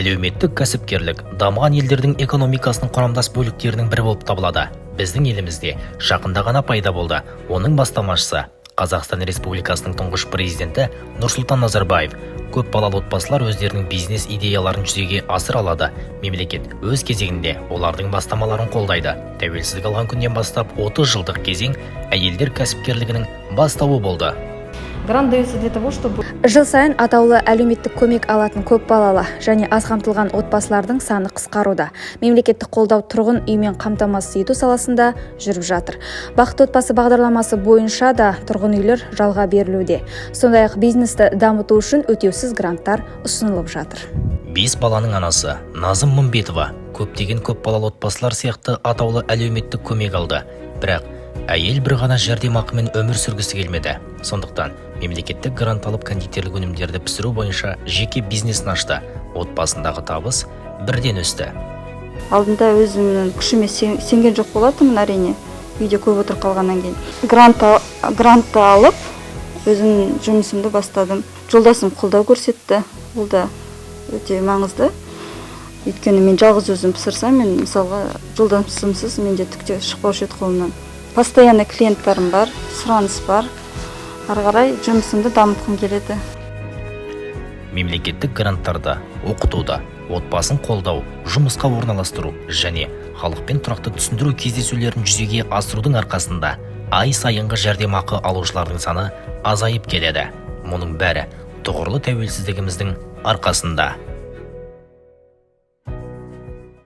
Әлеуметтік кәсіпкерлік дамыған елдердің экономикасының құрамдас бөліктерінің бірі болып табылады. Біздің елімізде жақында ғана пайда болды. Оның бастамашысы Қазақстан Республикасының тұңғыш президенті Нұрсұлтан Назарбаев. Көп балалы отбасылар өздерінің бизнес идеяларын жүзеге асыра алады. Мемлекет өз кезегінде олардың бастамаларын қолдайды. Тәуелсіздік алған күннен бастап 30 жылдық кезең әйелдер кәсіпкерлігінің бастауы болды. Грант дается для того, чтобы... Жыл сайын атаулы әлеуметтік көмек алатын көп балалы және аз қамтылған отбасылардың саны қысқаруда. Мемлекеттік қолдау тұрғын үймен қамтамасыз ету саласында жүріп жатыр. Бақытты отбасы бағдарламасы бойынша да тұрғын үйлер жалға берілуде. Сондай-ақ бизнесті дамыту үшін өтеусіз гранттар ұсынылып жатыр. 5 баланың анасы Назым Мымбетова көптеген көп балалы отбасылар сияқты атаулы әлеуметтік көмек алды. Бірақ әйел бір ғана жәрдемақымен өмір сүргісі келмеді. Сондықтан мемлекеттік грант алып кондитерлік өнімдерді пісіру бойынша жеке бизнесін ашты. Отбасындағы табыс бірден өсті. Алдында өзімнің күшіме сенген жоқ болатынмын, әрине. Үйде көп отырып қалғаннан кейін. Грантты алып, өзім жұмысымды бастадым. Жолдасым қолдау көрсетті. Ол да өте маңызды. Өйткені мен жалғыз өзім пісірсем, мен мысалға жолдасымсыз менде түкте шықпаушы еді қолымнан. Постоянно клиенттарым бар, сұраныс бар. Ары қарай жұмысымды дамытқым келеді. Мемлекеттік гранттарды оқытуда, отбасын қолдау, жұмысқа орналастыру және халықпен тұрақты түсіндіру кездесулерін жүзеге асырудың арқасында ай сайынғы жәрдемақы алушылардың саны азайып келеді. Мұның бәрі тұғырлы тәуелсіздігіміздің арқасында.